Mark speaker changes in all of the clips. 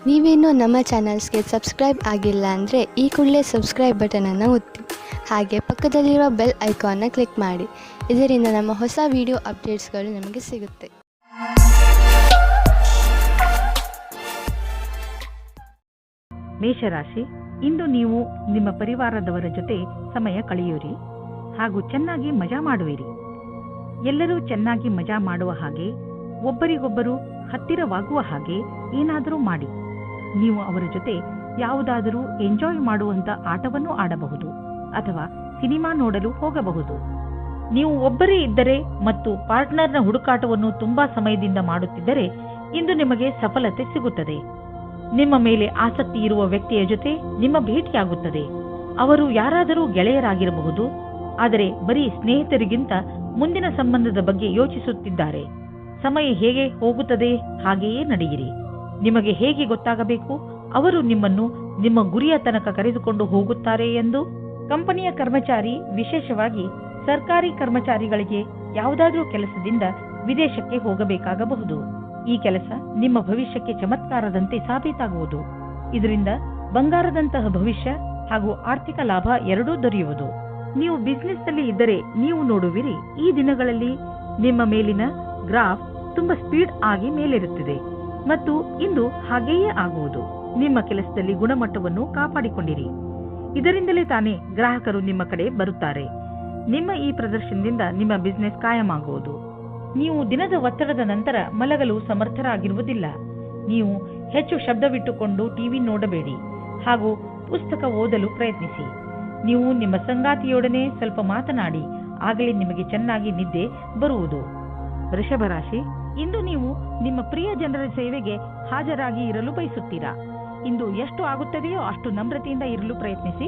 Speaker 1: ನೀವೇನೂ ನಮ್ಮ ಚಾನಲ್ಸ್ಗೆ ಸಬ್ಸ್ಕ್ರೈಬ್ ಆಗಿಲ್ಲ ಅಂದರೆ ಈ ಕೂಡಲೇ ಸಬ್ಸ್ಕ್ರೈಬ್ ಬಟನನ್ನು ಒತ್ತಿ, ಹಾಗೆ ಪಕ್ಕದಲ್ಲಿರುವ ಬೆಲ್ ಐಕಾನ್ನ ಕ್ಲಿಕ್ ಮಾಡಿ. ಇದರಿಂದ ನಮ್ಮ ಹೊಸ ವಿಡಿಯೋ ಅಪ್ಡೇಟ್ಸ್ಗಳು ನಿಮಗೆ ಸಿಗುತ್ತೆ.
Speaker 2: ಮೇಷರಾಶಿ, ಇಂದು ನೀವು ನಿಮ್ಮ ಪರಿವಾರದವರ ಜೊತೆ ಸಮಯ ಕಳೆಯುವಿರಿ ಹಾಗೂ ಚೆನ್ನಾಗಿ ಮಜಾ ಮಾಡುವಿರಿ. ಎಲ್ಲರೂ ಚೆನ್ನಾಗಿ ಮಜಾ ಮಾಡುವ ಹಾಗೆ, ಒಬ್ಬರಿಗೊಬ್ಬರು ಹತ್ತಿರವಾಗುವ ಹಾಗೆ ಏನಾದರೂ ಮಾಡಿ. ನೀವು ಅವರ ಜೊತೆ ಯಾವುದಾದರೂ ಎಂಜಾಯ್ ಮಾಡುವಂತ ಆಟವನ್ನು ಆಡಬಹುದು ಅಥವಾ ಸಿನಿಮಾ ನೋಡಲು ಹೋಗಬಹುದು. ನೀವು ಒಬ್ಬರೇ ಇದ್ದರೆ ಮತ್ತು ಪಾರ್ಟ್ನರ್ನ ಹುಡುಕಾಟವನ್ನು ತುಂಬಾ ಸಮಯದಿಂದ ಮಾಡುತ್ತಿದ್ದರೆ ಇಂದು ನಿಮಗೆ ಸಫಲತೆ ಸಿಗುತ್ತದೆ. ನಿಮ್ಮ ಮೇಲೆ ಆಸಕ್ತಿ ಇರುವ ವ್ಯಕ್ತಿಯ ಜೊತೆ ನಿಮ್ಮ ಭೇಟಿಯಾಗುತ್ತದೆ. ಅವರು ಯಾರಾದರೂ ಗೆಳೆಯರಾಗಿರಬಹುದು, ಆದರೆ ಬರೀ ಸ್ನೇಹಿತರಿಗಿಂತ ಮುಂದಿನ ಸಂಬಂಧದ ಬಗ್ಗೆ ಯೋಚಿಸುತ್ತಿದ್ದಾರೆ. ಸಮಯ ಹೇಗೆ ಹೋಗುತ್ತದೆ ಹಾಗೆಯೇ ನಡೆಯಿರಿ. ನಿಮಗೆ ಹೇಗೆ ಗೊತ್ತಾಗಬೇಕು ಅವರು ನಿಮ್ಮನ್ನು ನಿಮ್ಮ ಗುರಿಯ ತನಕ ಕರೆದುಕೊಂಡು ಹೋಗುತ್ತಾರೆ ಎಂದು? ಕಂಪನಿಯ ಕರ್ಮಚಾರಿ, ವಿಶೇಷವಾಗಿ ಸರ್ಕಾರಿ ಕರ್ಮಚಾರಿಗಳಿಗೆ ಯಾವುದಾದ್ರೂ ಕೆಲಸದಿಂದ ವಿದೇಶಕ್ಕೆ ಹೋಗಬೇಕಾಗಬಹುದು. ಈ ಕೆಲಸ ನಿಮ್ಮ ಭವಿಷ್ಯಕ್ಕೆ ಚಮತ್ಕಾರದಂತೆ ಸಾಬೀತಾಗುವುದು. ಇದರಿಂದ ಬಂಗಾರದಂತಹ ಭವಿಷ್ಯ ಹಾಗೂ ಆರ್ಥಿಕ ಲಾಭ ಎರಡೂ ದೊರೆಯುವುದು. ನೀವು ಬಿಸಿನೆಸ್ನಲ್ಲಿ ಇದ್ದರೆ ನೀವು ನೋಡುವಿರಿ, ಈ ದಿನಗಳಲ್ಲಿ ನಿಮ್ಮ ಮೇಲಿನ ಗ್ರಾಫ್ ತುಂಬಾ ಸ್ಪೀಡ್ ಆಗಿ ಮೇಲೇರುತ್ತಿದೆ ಮತ್ತು ಇಂದು ಹಾಗೆಯೇ ಆಗುವುದು. ನಿಮ್ಮ ಕೆಲಸದಲ್ಲಿ ಗುಣಮಟ್ಟವನ್ನು ಕಾಪಾಡಿಕೊಂಡಿರಿ. ಇದರಿಂದಲೇ ತಾನೇ ಗ್ರಾಹಕರು ನಿಮ್ಮ ಕಡೆ ಬರುತ್ತಾರೆ. ನಿಮ್ಮ ಈ ಪ್ರದರ್ಶನದಿಂದ ನಿಮ್ಮ ಬಿಸಿನೆಸ್ ಕಾಯಮಾಗುವುದು. ನೀವು ದಿನದ ಒತ್ತಡದ ನಂತರ ಮಲಗಲು ಸಮರ್ಥರಾಗಿರುವುದಿಲ್ಲ. ನೀವು ಹೆಚ್ಚು ಶಬ್ದವಿಟ್ಟುಕೊಂಡು ಟಿವಿ ನೋಡಬೇಡಿ ಹಾಗೂ ಪುಸ್ತಕ ಓದಲು ಪ್ರಯತ್ನಿಸಿ. ನೀವು ನಿಮ್ಮ ಸಂಗಾತಿಯೊಡನೆ ಸ್ವಲ್ಪ ಮಾತನಾಡಿ, ಆಗಲೇ ನಿಮಗೆ ಚೆನ್ನಾಗಿ ನಿದ್ದೆ ಬರುವುದು. ವೃಷಭ ರಾಶಿ, ಇಂದು ನೀವು ನಿಮ್ಮ ಪ್ರಿಯ ಜನರ ಸೇವೆಗೆ ಹಾಜರಾಗಿ ಇರಲು ಬಯಸುತ್ತೀರಾ. ಇಂದು ಎಷ್ಟು ಆಗುತ್ತದೆಯೋ ಅಷ್ಟು ನಮ್ರತೆಯಿಂದ ಇರಲು ಪ್ರಯತ್ನಿಸಿ.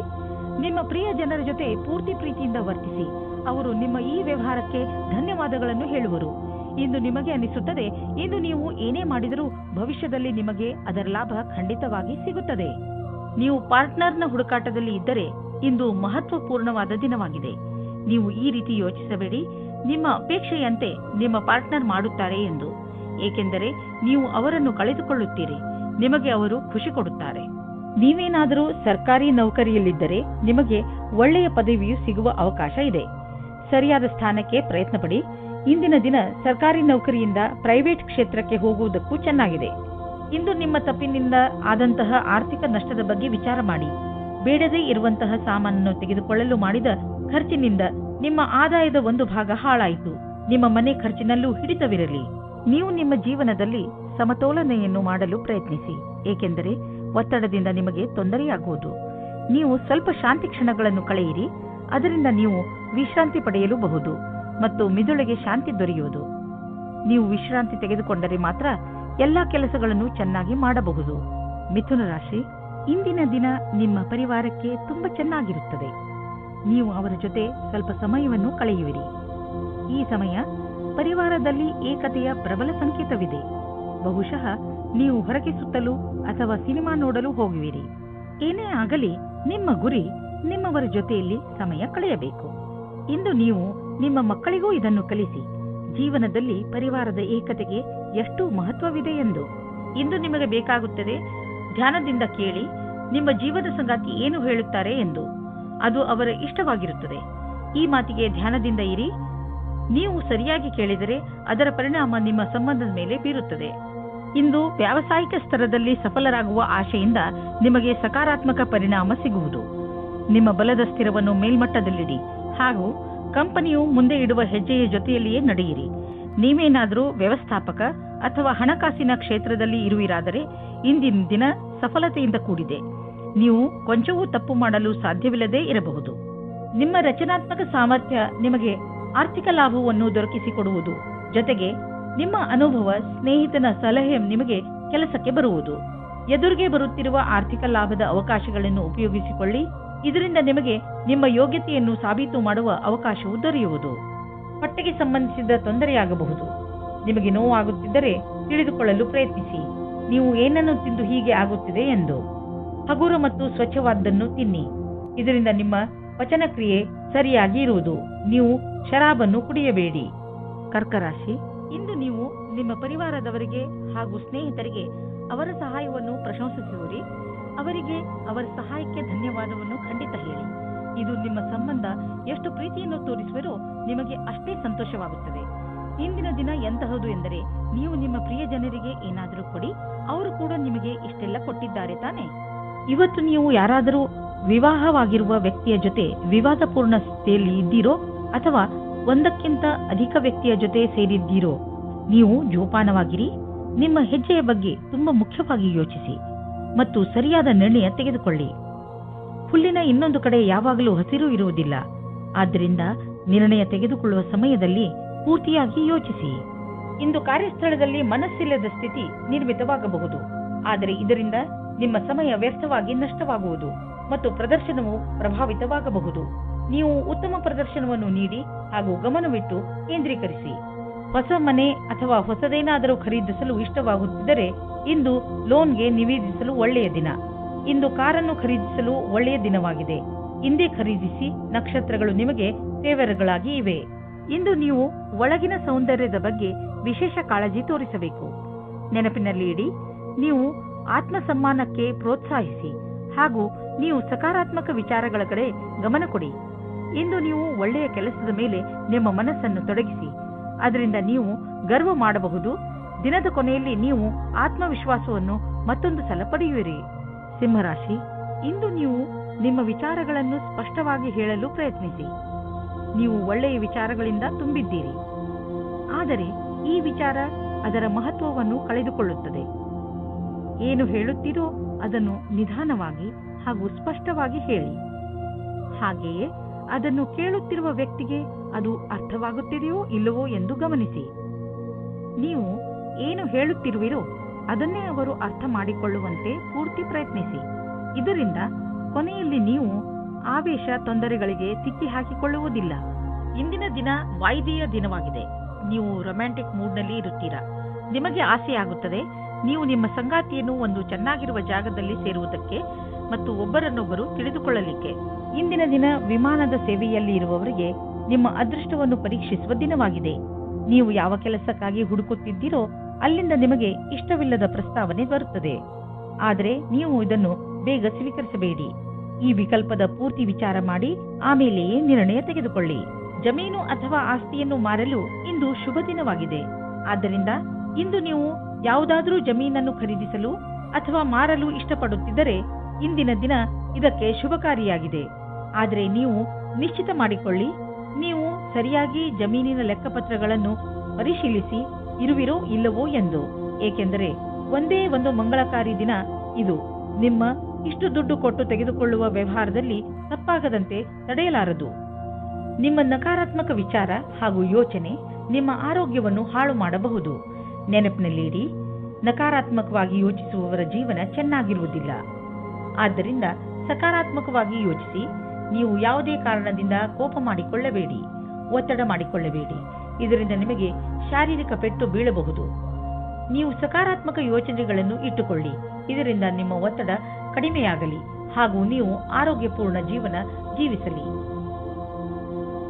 Speaker 2: ನಿಮ್ಮ ಪ್ರಿಯ ಜನರ ಜೊತೆ ಪೂರ್ತಿ ಪ್ರೀತಿಯಿಂದ ವರ್ತಿಸಿ. ಅವರು ನಿಮ್ಮ ಈ ವ್ಯವಹಾರಕ್ಕೆ ಧನ್ಯವಾದಗಳನ್ನು ಹೇಳುವರು. ಇಂದು ನಿಮಗೆ ಅನಿಸುತ್ತದೆ, ಇಂದು ನೀವು ಏನೇ ಮಾಡಿದರೂ ಭವಿಷ್ಯದಲ್ಲಿ ನಿಮಗೆ ಅದರ ಲಾಭ ಖಂಡಿತವಾಗಿ ಸಿಗುತ್ತದೆ. ನೀವು ಪಾರ್ಟ್ನರ್ನ ಹುಡುಕಾಟದಲ್ಲಿ ಇದ್ದರೆ ಇಂದು ಮಹತ್ವಪೂರ್ಣವಾದ ದಿನವಾಗಿದೆ. ನೀವು ಈ ರೀತಿ ಯೋಚಿಸಬೇಡಿ, ನಿಮ್ಮ ಅಪೇಕ್ಷೆಯಂತೆ ನಿಮ್ಮ ಪಾರ್ಟ್ನರ್ ಮಾಡುತ್ತಾರೆ ಎಂದು. ಏಕೆಂದರೆ ನೀವು ಅವರನ್ನು ಕಳೆದುಕೊಳ್ಳುತ್ತೀರಿ, ನಿಮಗೆ ಅವರು ಖುಷಿ ಕೊಡುತ್ತಾರೆ. ನೀವೇನಾದರೂ ಸರ್ಕಾರಿ ನೌಕರಿಯಲ್ಲಿದ್ದರೆ ನಿಮಗೆ ಒಳ್ಳೆಯ ಪದವಿಯು ಸಿಗುವ ಅವಕಾಶ ಇದೆ. ಸರಿಯಾದ ಸ್ಥಾನಕ್ಕೆ ಪ್ರಯತ್ನ ಪಡಿ. ಇಂದಿನ ದಿನ ಸರ್ಕಾರಿ ನೌಕರಿಯಿಂದ ಪ್ರೈವೇಟ್ ಕ್ಷೇತ್ರಕ್ಕೆ ಹೋಗುವುದಕ್ಕೂ ಚೆನ್ನಾಗಿದೆ. ಇಂದು ನಿಮ್ಮ ತಪ್ಪಿನಿಂದ ಆದಂತಹ ಆರ್ಥಿಕ ನಷ್ಟದ ಬಗ್ಗೆ ವಿಚಾರ ಮಾಡಿ. ಬೇಡದೇ ಇರುವಂತಹ ಸಾಮಾನನ್ನು ತೆಗೆದುಕೊಳ್ಳಲು ಮಾಡಿದ ಖರ್ಚಿನಿಂದ ನಿಮ್ಮ ಆದಾಯದ ಒಂದು ಭಾಗ ಹಾಳಾಯಿತು. ನಿಮ್ಮ ಮನೆ ಖರ್ಚಿನಲ್ಲೂ ಹಿಡಿತವಿರಲಿ. ನೀವು ನಿಮ್ಮ ಜೀವನದಲ್ಲಿ ಸಮತೋಲನೆಯನ್ನು ಮಾಡಲು ಪ್ರಯತ್ನಿಸಿ, ಏಕೆಂದರೆ ಒತ್ತಡದಿಂದ ನಿಮಗೆ ತೊಂದರೆಯಾಗುವುದು. ನೀವು ಸ್ವಲ್ಪ ಶಾಂತಿ ಕ್ಷಣಗಳನ್ನು ಕಳೆಯಿರಿ, ಅದರಿಂದ ನೀವು ವಿಶ್ರಾಂತಿ ಪಡೆಯಲೂಬಹುದು ಮತ್ತು ಮಿದುಳಿಗೆ ಶಾಂತಿ ದೊರೆಯುವುದು. ನೀವು ವಿಶ್ರಾಂತಿ ತೆಗೆದುಕೊಂಡರೆ ಮಾತ್ರ ಎಲ್ಲಾ ಕೆಲಸಗಳನ್ನು ಚೆನ್ನಾಗಿ ಮಾಡಬಹುದು. ಮಿಥುನ ರಾಶಿ, ಇಂದಿನ ದಿನ ನಿಮ್ಮ ಪರಿವಾರಕ್ಕೆ ತುಂಬಾ ಚೆನ್ನಾಗಿರುತ್ತದೆ. ನೀವು ಅವರ ಜೊತೆ ಸ್ವಲ್ಪ ಸಮಯವನ್ನು ಕಳೆಯುವಿರಿ. ಈ ಸಮಯ ಪರಿವಾರದಲ್ಲಿ ಏಕತೆಯ ಪ್ರಬಲ ಸಂಕೇತವಿದೆ. ಬಹುಶಃ ನೀವು ಹೊರಗೆ ಸುತ್ತಲು ಅಥವಾ ಸಿನಿಮಾ ನೋಡಲು ಹೋಗುವಿರಿ. ಏನೇ ಆಗಲಿ, ನಿಮ್ಮ ಗುರಿ ನಿಮ್ಮವರ ಜೊತೆಯಲ್ಲಿ ಸಮಯ ಕಳೆಯಬೇಕು. ಇಂದು ನೀವು ನಿಮ್ಮ ಮಕ್ಕಳಿಗೂ ಇದನ್ನು ಕಲಿಸಿ, ಜೀವನದಲ್ಲಿ ಪರಿವಾರದ ಏಕತೆಗೆ ಎಷ್ಟು ಮಹತ್ವವಿದೆ ಎಂದು. ಇಂದು ನಿಮಗೆ ಬೇಕಾಗುತ್ತದೆ, ಧ್ಯಾನದಿಂದ ಕೇಳಿ ನಿಮ್ಮ ಜೀವನ ಸಂಗಾತಿ ಏನು ಹೇಳುತ್ತಾರೆ ಎಂದು. ಅದು ಅವರ ಇಷ್ಟವಾಗಿರುತ್ತದೆ. ಈ ಮಾತಿಗೆ ಧ್ಯಾನದಿಂದ ಇರಿ. ನೀವು ಸರಿಯಾಗಿ ಕೇಳಿದರೆ ಅದರ ಪರಿಣಾಮ ನಿಮ್ಮ ಸಂಬಂಧದ ಮೇಲೆ ಬೀರುತ್ತದೆ. ಇಂದು ವ್ಯಾವಸಾಯಿಕ ಸ್ತರದಲ್ಲಿ ಸಫಲರಾಗುವ ಆಶೆಯಿಂದ ನಿಮಗೆ ಸಕಾರಾತ್ಮಕ ಪರಿಣಾಮ ಸಿಗುವುದು. ನಿಮ್ಮ ಬಲದ ಸ್ಥಿರವನ್ನು ಮೇಲ್ಮಟ್ಟದಲ್ಲಿಡಿ ಹಾಗೂ ಕಂಪನಿಯು ಮುಂದೆ ಇಡುವ ಹೆಜ್ಜೆಯ ಜೊತೆಯಲ್ಲಿಯೇ ನಡೆಯಿರಿ. ನೀವೇನಾದರೂ ವ್ಯವಸ್ಥಾಪಕ ಅಥವಾ ಹಣಕಾಸಿನ ಕ್ಷೇತ್ರದಲ್ಲಿ ಇರುವಿರಾದರೆ ಇಂದಿನ ದಿನ ಸಫಲತೆಯಿಂದ ಕೂಡಿದೆ. ನೀವು ಕೊಂಚವೂ ತಪ್ಪು ಮಾಡಲು ಸಾಧ್ಯವಿಲ್ಲದೆ ಇರಬಹುದು. ನಿಮ್ಮ ರಚನಾತ್ಮಕ ಸಾಮರ್ಥ್ಯ ನಿಮಗೆ ಆರ್ಥಿಕ ಲಾಭವನ್ನು ದೊರಕಿಸಿಕೊಡುವುದು. ಜೊತೆಗೆ ನಿಮ್ಮ ಅನುಭವ, ಸ್ನೇಹಿತನ ಸಲಹೆ ನಿಮಗೆ ಕೆಲಸಕ್ಕೆ ಬರುವುದು. ಎದುರಿಗೆ ಬರುತ್ತಿರುವ ಆರ್ಥಿಕ ಲಾಭದ ಅವಕಾಶಗಳನ್ನು ಉಪಯೋಗಿಸಿಕೊಳ್ಳಿ. ಇದರಿಂದ ನಿಮಗೆ ನಿಮ್ಮ ಯೋಗ್ಯತೆಯನ್ನು ಸಾಬೀತು ಮಾಡುವ ಅವಕಾಶವು ದೊರೆಯುವುದು. ಹೊಟ್ಟೆಗೆ ಸಂಬಂಧಿಸಿದ ತೊಂದರೆಯಾಗಬಹುದು. ನಿಮಗೆ ನೋವಾಗುತ್ತಿದ್ದರೆ ತಿಳಿದುಕೊಳ್ಳಲು ಪ್ರಯತ್ನಿಸಿ, ನೀವು ಏನನ್ನು ತಿಂದು ಹೀಗೆ ಆಗುತ್ತಿದೆ ಎಂದು. ಹಗುರ ಮತ್ತು ಸ್ವಚ್ಛವಾದ್ದನ್ನು ತಿನ್ನಿ. ಇದರಿಂದ ನಿಮ್ಮ ಪಚನಕ್ರಿಯೆ ಸರಿಯಾಗಿ ಇರುವುದು. ನೀವು ಶರಾಬನ್ನು ಕುಡಿಯಬೇಡಿ. ಕರ್ಕ ರಾಶಿ, ಇಂದು ನೀವು ನಿಮ್ಮ ಪರಿವಾರದವರಿಗೆ ಹಾಗೂ ಸ್ನೇಹಿತರಿಗೆ ಅವರ ಸಹಾಯವನ್ನು ಪ್ರಶಂಸಿಸುವಿರಿ. ಅವರಿಗೆ ಅವರ ಸಹಾಯಕ್ಕೆ ಧನ್ಯವಾದವನ್ನು ಖಂಡಿತ ಹೇಳಿ. ಇದು ನಿಮ್ಮ ಸಂಬಂಧ ಎಷ್ಟು ಪ್ರೀತಿಯನ್ನು ತೋರಿಸುವರೋ ನಿಮಗೆ ಅಷ್ಟೇ ಸಂತೋಷವಾಗುತ್ತದೆ. ಇಂದಿನ ದಿನ ಎಂತಹದು ಎಂದರೆ, ನೀವು ನಿಮ್ಮ ಪ್ರಿಯ ಜನರಿಗೆ ಏನಾದರೂ ಕೊಡಿ, ಅವರು ಕೂಡ ನಿಮಗೆ ಇಷ್ಟೆಲ್ಲ ಕೊಟ್ಟಿದ್ದಾರೆ ತಾನೆ. ಇವತ್ತು ನೀವು ಯಾರಾದರೂ ವಿವಾಹವಾಗಿರುವ ವ್ಯಕ್ತಿಯ ಜೊತೆ ವಿವಾದಪೂರ್ಣ ಸ್ಥಿತಿಯಲ್ಲಿ ಇದ್ದೀರೋ ಅಥವಾ ಒಂದಕ್ಕಿಂತ ಅಧಿಕ ವ್ಯಕ್ತಿಯ ಜೊತೆ ಸೇರಿದ್ದೀರೋ, ನೀವು ಜೋಪಾನವಾಗಿರಿ. ನಿಮ್ಮ ಹೆಜ್ಜೆಯ ಬಗ್ಗೆ ತುಂಬಾ ಮುಖ್ಯವಾಗಿ ಯೋಚಿಸಿ ಮತ್ತು ಸರಿಯಾದ ನಿರ್ಣಯ ತೆಗೆದುಕೊಳ್ಳಿ. ಹುಲ್ಲಿನ ಇನ್ನೊಂದು ಕಡೆ ಯಾವಾಗಲೂ ಹಸಿರು ಇರುವುದಿಲ್ಲ. ಆದ್ದರಿಂದ ನಿರ್ಣಯ ತೆಗೆದುಕೊಳ್ಳುವ ಸಮಯದಲ್ಲಿ ಪೂರ್ತಿಯಾಗಿ ಯೋಚಿಸಿ. ಇಂದು ಕಾರ್ಯಸ್ಥಳದಲ್ಲಿ ಮನಸ್ಸಿಲ್ಲದ ಸ್ಥಿತಿ ನಿರ್ಮಿತವಾಗಬಹುದು, ಆದರೆ ಇದರಿಂದ ನಿಮ್ಮ ಸಮಯ ವ್ಯರ್ಥವಾಗಿ ನಷ್ಟವಾಗುವುದು ಮತ್ತು ಪ್ರದರ್ಶನವು ಪ್ರಭಾವಿತವಾಗಬಹುದು. ನೀವು ಉತ್ತಮ ಪ್ರದರ್ಶನವನ್ನು ನೀಡಿ ಹಾಗೂ ಗಮನವಿಟ್ಟು ಕೇಂದ್ರೀಕರಿಸಿ. ಹೊಸ ಮನೆ ಅಥವಾ ಹೊಸದೇನಾದರೂ ಖರೀದಿಸಲು ಇಷ್ಟವಾಗುತ್ತಿದ್ದರೆ ಇಂದು ಲೋನ್ಗೆ ನಿವೇದಿಸಲು ಒಳ್ಳೆಯ ದಿನ. ಇಂದು ಕಾರನ್ನು ಖರೀದಿಸಲು ಒಳ್ಳೆಯ ದಿನವಾಗಿದೆ. ಇಂದೇ ಖರೀದಿಸಿ, ನಕ್ಷತ್ರಗಳು ನಿಮಗೆ ಫೇವರ್ಗಳಾಗಿ ಇವೆ. ಇಂದು ನೀವು ಒಳಗಿನ ಸೌಂದರ್ಯದ ಬಗ್ಗೆ ವಿಶೇಷ ಕಾಳಜಿ ತೋರಿಸಬೇಕು. ನೆನಪಿನಲ್ಲಿ ಇಡಿ, ನೀವು ಆತ್ಮಸಮ್ಮಾನಕ್ಕೆ ಪ್ರೋತ್ಸಾಹಿಸಿ ಹಾಗೂ ನೀವು ಸಕಾರಾತ್ಮಕ ವಿಚಾರಗಳ ಕಡೆ ಗಮನ ಕೊಡಿ. ಇಂದು ನೀವು ಒಳ್ಳೆಯ ಕೆಲಸದ ಮೇಲೆ ನಿಮ್ಮ ಮನಸ್ಸನ್ನು ತೊಡಗಿಸಿ, ಅದರಿಂದ ನೀವು ಗರ್ವ ಮಾಡಬಹುದು. ದಿನದ ಕೊನೆಯಲ್ಲಿ ನೀವು ಆತ್ಮವಿಶ್ವಾಸವನ್ನು ಮತ್ತೊಂದು ಸಲ ಪಡೆಯುವಿರಿ. ಸಿಂಹರಾಶಿ, ಇಂದು ನೀವು ನಿಮ್ಮ ವಿಚಾರಗಳನ್ನು ಸ್ಪಷ್ಟವಾಗಿ ಹೇಳಲು ಪ್ರಯತ್ನಿಸಿ. ನೀವು ಒಳ್ಳೆಯ ವಿಚಾರಗಳಿಂದ ತುಂಬಿದ್ದೀರಿ, ಆದರೆ ಈ ವಿಚಾರ ಅದರ ಮಹತ್ವವನ್ನು ಕಳೆದುಕೊಳ್ಳುತ್ತದೆ. ಏನು ಹೇಳುತ್ತೀರೋ ಅದನ್ನು ನಿಧಾನವಾಗಿ ಹಾಗೂ ಸ್ಪಷ್ಟವಾಗಿ ಹೇಳಿ. ಹಾಗೆಯೇ ಅದನ್ನು ಕೇಳುತ್ತಿರುವ ವ್ಯಕ್ತಿಗೆ ಅದು ಅರ್ಥವಾಗುತ್ತಿದೆಯೋ ಇಲ್ಲವೋ ಎಂದು ಗಮನಿಸಿ. ನೀವು ಏನು ಹೇಳುತ್ತಿರುವಿರೋ ಅದನ್ನೇ ಅವರು ಅರ್ಥ ಮಾಡಿಕೊಳ್ಳುವಂತೆ ಪೂರ್ತಿ ಪ್ರಯತ್ನಿಸಿ. ಇದರಿಂದ ಕೊನೆಯಲ್ಲಿ ನೀವು ಆವೇಶ ತೊಂದರೆಗಳಿಗೆ ಸಿಕ್ಕಿ ಹಾಕಿಕೊಳ್ಳುವುದಿಲ್ಲ. ಇಂದಿನ ದಿನ ವಾಯಿದೆಯ ದಿನವಾಗಿದೆ. ನೀವು ರೊಮ್ಯಾಂಟಿಕ್ ಮೂಡ್ನಲ್ಲಿ ಇರುತ್ತೀರಾ. ನಿಮಗೆ ಆಸೆಯಾಗುತ್ತದೆ ನೀವು ನಿಮ್ಮ ಸಂಗಾತಿಯನ್ನು ಒಂದು ಚೆನ್ನಾಗಿರುವ ಜಾಗದಲ್ಲಿ ಸೇರುವುದಕ್ಕೆ ಮತ್ತು ಒಬ್ಬರನ್ನೊಬ್ಬರು ತಿಳಿದುಕೊಳ್ಳಲಿಕ್ಕೆ. ಇಂದಿನ ದಿನ ವಿಮಾನದ ಸೇವೆಯಲ್ಲಿ ಇರುವವರಿಗೆ ನಿಮ್ಮ ಅದೃಷ್ಟವನ್ನು ಪರೀಕ್ಷಿಸುವ ದಿನವಾಗಿದೆ. ನೀವು ಯಾವ ಕೆಲಸಕ್ಕಾಗಿ ಹುಡುಕುತ್ತಿದ್ದೀರೋ ಅಲ್ಲಿಂದ ನಿಮಗೆ ಇಷ್ಟವಿಲ್ಲದ ಪ್ರಸ್ತಾವನೆ ಬರುತ್ತದೆ, ಆದರೆ ನೀವು ಇದನ್ನು ಬೇಗ ಸ್ವೀಕರಿಸಬೇಡಿ. ಈ ವಿಕಲ್ಪದ ಪೂರ್ತಿ ವಿಚಾರ ಮಾಡಿ ಆಮೇಲೆಯೇ ನಿರ್ಣಯ ತೆಗೆದುಕೊಳ್ಳಿ. ಜಮೀನು ಅಥವಾ ಆಸ್ತಿಯನ್ನು ಮಾರಲು ಇಂದು ಶುಭ ದಿನವಾಗಿದೆ. ಆದ್ದರಿಂದ ಇಂದು ನೀವು ಯಾವುದಾದರೂ ಜಮೀನನ್ನು ಖರೀದಿಸಲು ಅಥವಾ ಮಾರಲು ಇಷ್ಟಪಡುತ್ತಿದ್ದರೆ ಇಂದಿನ ದಿನ ಇದಕ್ಕೆ ಶುಭಕಾರಿಯಾಗಿದೆ. ಆದರೆ ನೀವು ನಿಶ್ಚಿತ ಮಾಡಿಕೊಳ್ಳಿ, ನೀವು ಸರಿಯಾಗಿ ಜಮೀನಿನ ಲೆಕ್ಕಪತ್ರಗಳನ್ನು ಪರಿಶೀಲಿಸಿ ಇರುವಿರೋ ಇಲ್ಲವೋ ಎಂದು. ಏಕೆಂದರೆ ಒಂದೇ ಒಂದು ಮಂಗಳಕಾರಿ ದಿನ ಇದು. ನಿಮ್ಮ ಇಷ್ಟು ದುಡ್ಡು ಕೊಟ್ಟು ತೆಗೆದುಕೊಳ್ಳುವ ವ್ಯವಹಾರದಲ್ಲಿ ತಪ್ಪಾಗದಂತೆ ತಡೆಯಲಾರದು. ನಿಮ್ಮ ನಕಾರಾತ್ಮಕ ವಿಚಾರ ಹಾಗೂ ಯೋಚನೆ ನಿಮ್ಮ ಆರೋಗ್ಯವನ್ನು ಹಾಳು ಮಾಡಬಹುದು. ನೆನಪಿನಲ್ಲಿಡಿ, ನಕಾರಾತ್ಮಕವಾಗಿ ಯೋಚಿಸುವವರ ಜೀವನ ಚೆನ್ನಾಗಿರುವುದಿಲ್ಲ. ಆದ್ದರಿಂದ ಸಕಾರಾತ್ಮಕವಾಗಿ ಯೋಚಿಸಿ. ನೀವು ಯಾವುದೇ ಕಾರಣದಿಂದ ಕೋಪ ಮಾಡಿಕೊಳ್ಳಬೇಡಿ, ಒತ್ತಡ ಮಾಡಿಕೊಳ್ಳಬೇಡಿ. ಇದರಿಂದ ನಿಮಗೆ ಶಾರೀರಿಕ ಪೆಟ್ಟು ಬೀಳಬಹುದು. ನೀವು ಸಕಾರಾತ್ಮಕ ಯೋಚನೆಗಳನ್ನು ಇಟ್ಟುಕೊಳ್ಳಿ. ಇದರಿಂದ ನಿಮ್ಮ ಒತ್ತಡ ಕಡಿಮೆಯಾಗಲಿ ಹಾಗೂ ನೀವು ಆರೋಗ್ಯಪೂರ್ಣ ಜೀವನ ಜೀವಿಸಲಿ.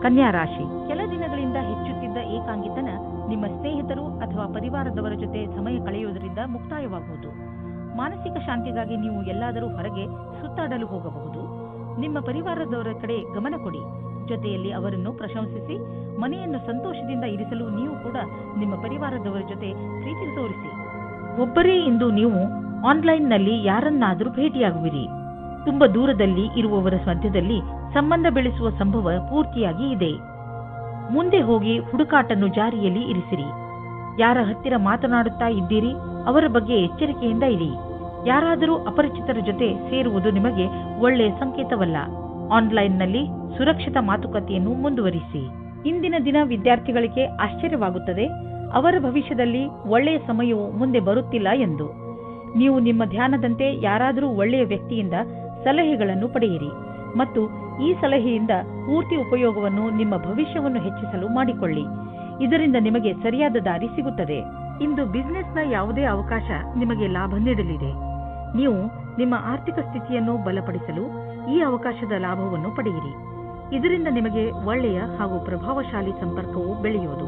Speaker 2: ಕನ್ಯಾ ರಾಶಿ, ಕೆಲ ದಿನಗಳಿಂದ ಹೆಚ್ಚುತ್ತಿದ್ದ ಏಕಾಂಗಿತನ ನಿಮ್ಮ ಸ್ನೇಹಿತರು ಅಥವಾ ಪರಿವಾರದವರ ಜೊತೆ ಸಮಯ ಕಳೆಯುವುದರಿಂದ ಮುಕ್ತಾಯವಾಗುವುದು. ಮಾನಸಿಕ ಶಾಂತಿಗಾಗಿ ನೀವು ಎಲ್ಲಾದರೂ ಹೊರಗೆ ಸುತ್ತಾಡಲು ಹೋಗಬಹುದು. ನಿಮ್ಮ ಪರಿವಾರದವರ ಕಡೆ ಗಮನ ಕೊಡಿ. ಜೊತೆಯಲ್ಲಿ ಅವರನ್ನು ಪ್ರಶಂಸಿಸಿ. ಮನೆಯನ್ನು ಸಂತೋಷದಿಂದ ಇರಿಸಲು ನೀವು ಕೂಡ ನಿಮ್ಮ ಪರಿವಾರದವರ ಜೊತೆ ಪ್ರೀತಿ ತೋರಿಸಿ. ಒಬ್ಬರೇ ಇಂದು ನೀವು ಆನ್ಲೈನ್ನಲ್ಲಿ ಯಾರನ್ನಾದರೂ ಭೇಟಿಯಾಗುವಿರಿ. ತುಂಬಾ ದೂರದಲ್ಲಿ ಇರುವವರ ಮಧ್ಯದಲ್ಲಿ ಸಂಬಂಧ ಬೆಳೆಸುವ ಸಂಭವ ಪೂರ್ತಿಯಾಗಿ ಇದೆ. ಮುಂದೆ ಹೋಗಿ ಹುಡುಕಾಟನ್ನು ಜಾರಿಯಲ್ಲಿ ಇರಿಸಿರಿ. ಯಾರ ಹತ್ತಿರ ಮಾತನಾಡುತ್ತಾ ಇದ್ದೀರಿ ಅವರ ಬಗ್ಗೆ ಎಚ್ಚರಿಕೆಯಿಂದ ಇರಿ. ಯಾರಾದರೂ ಅಪರಿಚಿತರ ಜೊತೆ ಸೇರುವುದು ನಿಮಗೆ ಒಳ್ಳೆಯ ಸಂಕೇತವಲ್ಲ. ಆನ್ಲೈನ್ನಲ್ಲಿ ಸುರಕ್ಷಿತ ಮಾತುಕತೆಯನ್ನು ಮುಂದುವರಿಸಿ. ಇಂದಿನ ದಿನ ವಿದ್ಯಾರ್ಥಿಗಳಿಗೆ ಆಶ್ಚರ್ಯವಾಗುತ್ತದೆ ಅವರ ಭವಿಷ್ಯದಲ್ಲಿ ಒಳ್ಳೆಯ ಸಮಯವು ಮುಂದೆ ಬರುತ್ತಿಲ್ಲ ಎಂದು. ನೀವು ನಿಮ್ಮ ಧ್ಯಾನದಂತೆ ಯಾರಾದರೂ ಒಳ್ಳೆಯ ವ್ಯಕ್ತಿಯಿಂದ ಸಲಹೆಗಳನ್ನು ಪಡೆಯಿರಿ ಮತ್ತು ಈ ಸಲಹೆಯಿಂದ ಪೂರ್ತಿ ಉಪಯೋಗವನ್ನು ನಿಮ್ಮ ಭವಿಷ್ಯವನ್ನು ಹೆಚ್ಚಿಸಲು ಮಾಡಿಕೊಳ್ಳಿ. ಇದರಿಂದ ನಿಮಗೆ ಸರಿಯಾದ ದಾರಿ ಸಿಗುತ್ತದೆ. ಇಂದು ಬಿಸಿನೆಸ್ನ ಯಾವುದೇ ಅವಕಾಶ ನಿಮಗೆ ಲಾಭ ನೀಡಲಿದೆ. ನೀವು ನಿಮ್ಮ ಆರ್ಥಿಕ ಸ್ಥಿತಿಯನ್ನು ಬಲಪಡಿಸಲು ಈ ಅವಕಾಶದ ಲಾಭವನ್ನು ಪಡೆಯಿರಿ. ಇದರಿಂದ ನಿಮಗೆ ಒಳ್ಳೆಯ ಹಾಗೂ ಪ್ರಭಾವಶಾಲಿ ಸಂಪರ್ಕವು ಬೆಳೆಯುವುದು.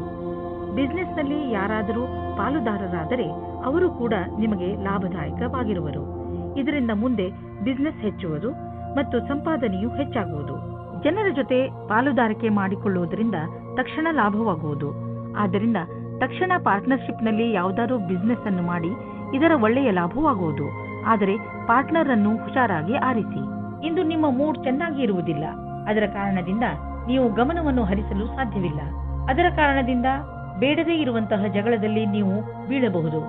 Speaker 2: ಬಿಸಿನೆಸ್ನಲ್ಲಿ ಯಾರಾದರೂ ಪಾಲುದಾರರಾದರೆ ಅವರು ಕೂಡ ನಿಮಗೆ ಲಾಭದಾಯಕವಾಗಿರುವರು. ಇದರಿಂದ ಮುಂದೆ ಬಿಸಿನೆಸ್ ಹೆಚ್ಚುವುದು ಮತ್ತು ಸಂಪಾದನೆಯು ಹೆಚ್ಚಾಗುವುದು. ಜನರ ಜೊತೆ ಪಾಲುದಾರಿಕೆ ಮಾಡಿಕೊಳ್ಳುವುದರಿಂದ ತಕ್ಷಣ ಲಾಭವಾಗುವುದು. ಆದ್ದರಿಂದ ತಕ್ಷಣ ಪಾರ್ಟ್ನರ್ಶಿಪ್ನಲ್ಲಿ ಯಾವುದಾದ್ರೂ ಬಿಸಿನೆಸ್ ಅನ್ನು ಮಾಡಿ ಇದರ ಒಳ್ಳೆಯ ಲಾಭವಾಗುವುದು. ಆದರೆ ಪಾರ್ಟ್ನರ್ ಅನ್ನು ಹುಷಾರಾಗಿ ಆರಿಸಿ. ಇಂದು ನಿಮ್ಮ ಮೂಡ್ ಚೆನ್ನಾಗಿ ಇರುವುದಿಲ್ಲ. ಅದರ ಕಾರಣದಿಂದ ನೀವು ಗಮನವನ್ನು ಹರಿಸಲು ಸಾಧ್ಯವಿಲ್ಲ. ಅದರ ಕಾರಣದಿಂದ ಬೇಡದೇ ಇರುವಂತಹ ಜಗಳದಲ್ಲಿ ನೀವು ಬೀಳಬಹುದು.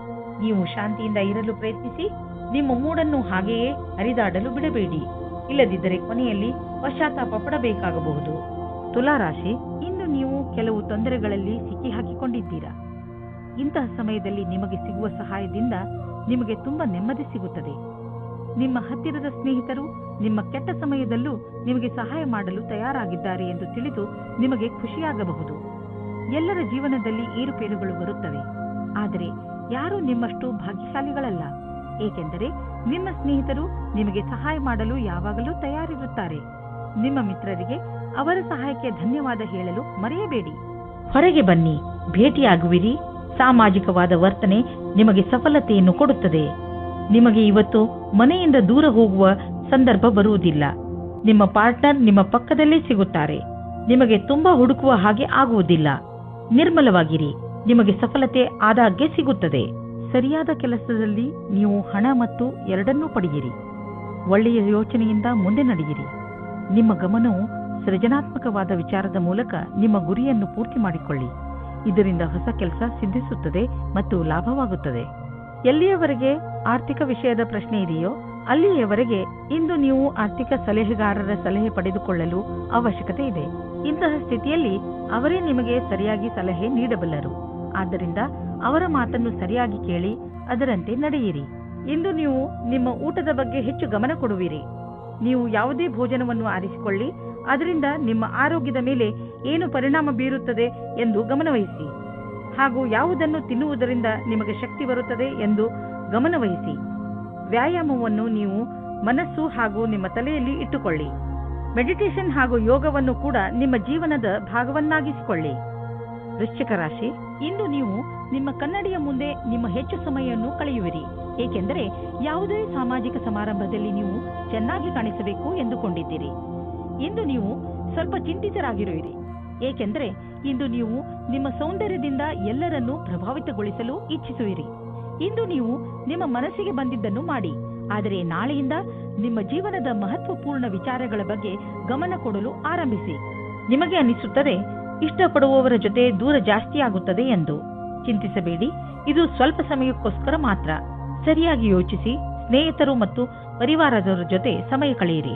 Speaker 2: ನೀವು ಶಾಂತಿಯಿಂದ ಇರಲು ಪ್ರಯತ್ನಿಸಿ. ನಿಮ್ಮ ಮೂಡನ್ನು ಹಾಗೆಯೇ ಹರಿದಾಡಲು ಬಿಡಬೇಡಿ. ಇಲ್ಲದಿದ್ದರೆ ಕೊನೆಯಲ್ಲಿ ಪಶ್ಚಾತ್ತಾಪ ಪಡಬೇಕಾಗಬಹುದು. ತುಲಾರಾಶಿ, ಇಂದು ನೀವು ಕೆಲವು ತೊಂದರೆಗಳಲ್ಲಿ ಸಿಕ್ಕಿ ಹಾಕಿಕೊಂಡಿದ್ದೀರಾ. ಇಂತಹ ಸಮಯದಲ್ಲಿ ನಿಮಗೆ ಸಿಗುವ ಸಹಾಯದಿಂದ ನಿಮಗೆ ತುಂಬಾ ನೆಮ್ಮದಿ ಸಿಗುತ್ತದೆ. ನಿಮ್ಮ ಹತ್ತಿರದ ಸ್ನೇಹಿತರು ನಿಮ್ಮ ಕೆಟ್ಟ ಸಮಯದಲ್ಲೂ ನಿಮಗೆ ಸಹಾಯ ಮಾಡಲು ತಯಾರಾಗಿದ್ದಾರೆ ಎಂದು ತಿಳಿದು ನಿಮಗೆ ಖುಷಿಯಾಗಬಹುದು. ಎಲ್ಲರ ಜೀವನದಲ್ಲಿ ಏರುಪೇರುಗಳು ಬರುತ್ತವೆ. ಆದರೆ ಯಾರೂ ನಿಮ್ಮಷ್ಟು ಭಾಗ್ಯಶಾಲಿಗಳಲ್ಲ. ಏಕೆಂದರೆ ನಿಮ್ಮ ಸ್ನೇಹಿತರು ನಿಮಗೆ ಸಹಾಯ ಮಾಡಲು ಯಾವಾಗಲೂ ತಯಾರಿರುತ್ತಾರೆ. ನಿಮ್ಮ ಮಿತ್ರರಿಗೆ ಅವರ ಸಹಾಯಕ್ಕೆ ಧನ್ಯವಾದ ಹೇಳಲು ಮರೆಯಬೇಡಿ. ಹೊರಗೆ ಬನ್ನಿ, ಭೇಟಿಯಾಗುವಿರಿ. ಸಾಮಾಜಿಕವಾದ ವರ್ತನೆ ನಿಮಗೆ ಸಫಲತೆಯನ್ನು ಕೊಡುತ್ತದೆ. ನಿಮಗೆ ಇವತ್ತು ಮನೆಯಿಂದ ದೂರ ಹೋಗುವ ಸಂದರ್ಭ ಬರುವುದಿಲ್ಲ. ನಿಮ್ಮ ಪಾರ್ಟ್ನರ್ ನಿಮ್ಮ ಪಕ್ಕದಲ್ಲೇ ಸಿಗುತ್ತಾರೆ. ನಿಮಗೆ ತುಂಬಾ ಹುಡುಕುವ ಹಾಗೆ ಆಗುವುದಿಲ್ಲ. ನಿರ್ಮಲವಾಗಿರಿ. ನಿಮಗೆ ಸಫಲತೆ ಆದಾಗ್ಗೆ ಸಿಗುತ್ತದೆ. ಸರಿಯಾದ ಕೆಲಸದಲ್ಲಿ ನೀವು ಹಣ ಮತ್ತು ಎರಡನ್ನೂ ಪಡೆಯಿರಿ. ಒಳ್ಳೆಯ ಯೋಚನೆಯಿಂದ ಮುಂದೆ ನಡೆಯಿರಿ. ನಿಮ್ಮ ಗಮನವು ಸೃಜನಾತ್ಮಕವಾದ ವಿಚಾರದ ಮೂಲಕ ನಿಮ್ಮ ಗುರಿಯನ್ನು ಪೂರ್ತಿ ಮಾಡಿಕೊಳ್ಳಿ. ಇದರಿಂದ ಹೊಸ ಕೆಲಸ ಸಿದ್ಧಿಸುತ್ತದೆ ಮತ್ತು ಲಾಭವಾಗುತ್ತದೆ. ಎಲ್ಲಿಯವರೆಗೆ ಆರ್ಥಿಕ ವಿಷಯದ ಪ್ರಶ್ನೆ ಇದೆಯೋ ಅಲ್ಲಿಯವರೆಗೆ ಇಂದು ನೀವು ಆರ್ಥಿಕ ಸಲಹೆಗಾರರ ಸಲಹೆ ಪಡೆದುಕೊಳ್ಳಲು ಅವಶ್ಯಕತೆ ಇದೆ. ಇಂತಹ ಸ್ಥಿತಿಯಲ್ಲಿ ಅವರೇ ನಿಮಗೆ ಸರಿಯಾಗಿ ಸಲಹೆ ನೀಡಬಲ್ಲರು. ಆದ್ದರಿಂದ ಅವರ ಮಾತನ್ನು ಸರಿಯಾಗಿ ಕೇಳಿ ಅದರಂತೆ ನಡೆಯಿರಿ. ಇಂದು ನೀವು ನಿಮ್ಮ ಊಟದ ಬಗ್ಗೆ ಹೆಚ್ಚು ಗಮನ ಕೊಡುವಿರಿ. ನೀವು ಯಾವುದೇ ಭೋಜನವನ್ನು ಆರಿಸಿಕೊಳ್ಳಿ, ಅದರಿಂದ ನಿಮ್ಮ ಆರೋಗ್ಯದ ಮೇಲೆ ಏನು ಪರಿಣಾಮ ಬೀರುತ್ತದೆ ಎಂದು ಗಮನವಹಿಸಿ. ಹಾಗೂ ಯಾವುದನ್ನು ತಿನ್ನುವುದರಿಂದ ನಿಮಗೆ ಶಕ್ತಿ ಬರುತ್ತದೆ ಎಂದು ಗಮನವಹಿಸಿ. ವ್ಯಾಯಾಮವನ್ನು ನೀವು ಮನಸ್ಸು ಹಾಗೂ ನಿಮ್ಮ ತಲೆಯಲ್ಲಿ ಇಟ್ಟುಕೊಳ್ಳಿ. ಮೆಡಿಟೇಷನ್ ಹಾಗೂ ಯೋಗವನ್ನು ಕೂಡ ನಿಮ್ಮ ಜೀವನದ ಭಾಗವನ್ನಾಗಿಸಿಕೊಳ್ಳಿ. ವೃಶ್ಚಿಕ ರಾಶಿ, ಇಂದು ನೀವು ನಿಮ್ಮ ಕನ್ನಡಿಯ ಮುಂದೆ ನಿಮ್ಮ ಹೆಚ್ಚು ಸಮಯವನ್ನು ಕಳೆಯುವಿರಿ. ಏಕೆಂದರೆ ಯಾವುದೇ ಸಾಮಾಜಿಕ ಸಮಾರಂಭದಲ್ಲಿ ನೀವು ಚೆನ್ನಾಗಿ ಕಾಣಿಸಬೇಕು ಎಂದುಕೊಂಡಿದ್ದೀರಿ. ಇಂದು ನೀವು ಸ್ವಲ್ಪ ಚಿಂತಿತರಾಗಿರುವಿರಿ. ಏಕೆಂದರೆ ಇಂದು ನೀವು ನಿಮ್ಮ ಸೌಂದರ್ಯದಿಂದ ಎಲ್ಲರನ್ನೂ ಪ್ರಭಾವಿತಗೊಳಿಸಲು ಇಚ್ಛಿಸುವಿರಿ. ಇಂದು ನೀವು ನಿಮ್ಮ ಮನಸ್ಸಿಗೆ ಬಂದಿದ್ದನ್ನು ಮಾಡಿ. ಆದರೆ ನಾಳೆಯಿಂದ ನಿಮ್ಮ ಜೀವನದ ಮಹತ್ವಪೂರ್ಣ ವಿಚಾರಗಳ ಬಗ್ಗೆ ಗಮನ ಕೊಡಲು ಆರಂಭಿಸಿ. ನಿಮಗೆ ಅನಿಸುತ್ತದೆ ಇಷ್ಟಪಡುವವರ ಜೊತೆ ದೂರ ಜಾಸ್ತಿ ಆಗುತ್ತದೆ ಎಂದು. ಚಿಂತಿಸಬೇಡಿ, ಇದು ಸ್ವಲ್ಪ ಸಮಯಕ್ಕೋಸ್ಕರ ಮಾತ್ರ. ಸರಿಯಾಗಿ ಯೋಚಿಸಿ ಸ್ನೇಹಿತರು ಮತ್ತು ಪರಿವಾರದವರ ಜೊತೆ ಸಮಯ ಕಳೆಯಿರಿ.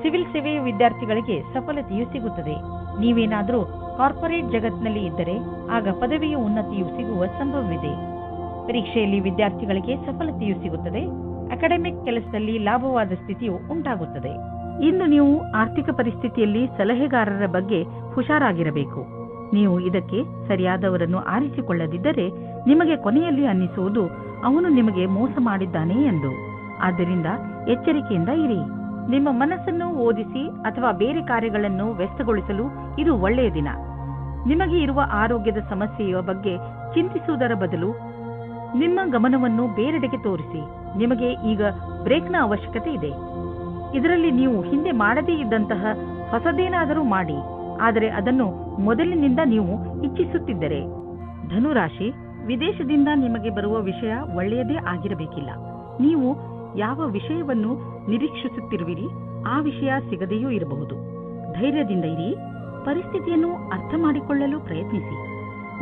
Speaker 2: ಸಿವಿಲ್ ಸೇವೆಯ ವಿದ್ಯಾರ್ಥಿಗಳಿಗೆ ಸಫಲತೆಯು ಸಿಗುತ್ತದೆ. ನೀವೇನಾದರೂ ಕಾರ್ಪೊರೇಟ್ ಜಗತ್ತಿನಲ್ಲಿ ಇದ್ದರೆ ಆಗ ಪದವಿಯ ಉನ್ನತಿಯು ಸಿಗುವ ಸಂಭವವಿದೆ. ಪರೀಕ್ಷೆಯಲ್ಲಿ ವಿದ್ಯಾರ್ಥಿಗಳಿಗೆ ಸಫಲತೆಯು ಸಿಗುತ್ತದೆ. ಅಕಾಡೆಮಿಕ್ ಕೆಲಸದಲ್ಲಿ ಲಾಭವಾದ ಸ್ಥಿತಿಯು ಉಂಟಾಗುತ್ತದೆ. ಇಂದು ನೀವು ಆರ್ಥಿಕ ಪರಿಸ್ಥಿತಿಯಲ್ಲಿ ಸಲಹೆಗಾರರ ಬಗ್ಗೆ ಹುಷಾರಾಗಿರಬೇಕು. ನೀವು ಇದಕ್ಕೆ ಸರಿಯಾದವರನ್ನು ಆರಿಸಿಕೊಳ್ಳದಿದ್ದರೆ ನಿಮಗೆ ಕೊನೆಯಲ್ಲಿ ಅನ್ನಿಸುವುದು ಅವನು ನಿಮಗೆ ಮೋಸ ಮಾಡಿದ್ದಾನೆ ಎಂದು. ಆದ್ದರಿಂದ ಎಚ್ಚರಿಕೆಯಿಂದ ಇರಿ. ನಿಮ್ಮ ಮನಸ್ಸನ್ನು ಓದಿಸಿ ಅಥವಾ ಬೇರೆ ಕಾರ್ಯಗಳನ್ನು ವ್ಯಸ್ತಗೊಳಿಸಲು ಇದು ಒಳ್ಳೆಯ ದಿನ. ನಿಮಗೆ ಇರುವ ಆರೋಗ್ಯದ ಸಮಸ್ಯೆಯ ಬಗ್ಗೆ ಚಿಂತಿಸುವುದರ ಬದಲು ನಿಮ್ಮ ಗಮನವನ್ನು ಬೇರೆಡೆಗೆ ತೋರಿಸಿ. ನಿಮಗೆ ಈಗ ಬ್ರೇಕ್ನ ಅವಶ್ಯಕತೆ ಇದೆ. ಇದರಲ್ಲಿ ನೀವು ಹಿಂದೆ ಮಾಡದೇ ಇದ್ದಂತಹ ಹೊಸದೇನಾದರೂ ಮಾಡಿ, ಆದರೆ ಅದನ್ನು ಮೊದಲಿನಿಂದ ನೀವು ಇಚ್ಛಿಸುತ್ತಿದ್ದರೆ. ಧನುರಾಶಿ, ವಿದೇಶದಿಂದ ನಿಮಗೆ ಬರುವ ವಿಷಯ ಒಳ್ಳೆಯದೇ ಆಗಿರಬೇಕಿಲ್ಲ. ನೀವು ಯಾವ ವಿಷಯವನ್ನು ನಿರೀಕ್ಷಿಸುತ್ತಿರುವಿರಿ ಆ ವಿಷಯ ಸಿಗದೆಯೂ ಇರಬಹುದು. ಧೈರ್ಯದಿಂದ ಇರಿ. ಪರಿಸ್ಥಿತಿಯನ್ನು ಅರ್ಥ ಮಾಡಿಕೊಳ್ಳಲು ಪ್ರಯತ್ನಿಸಿ.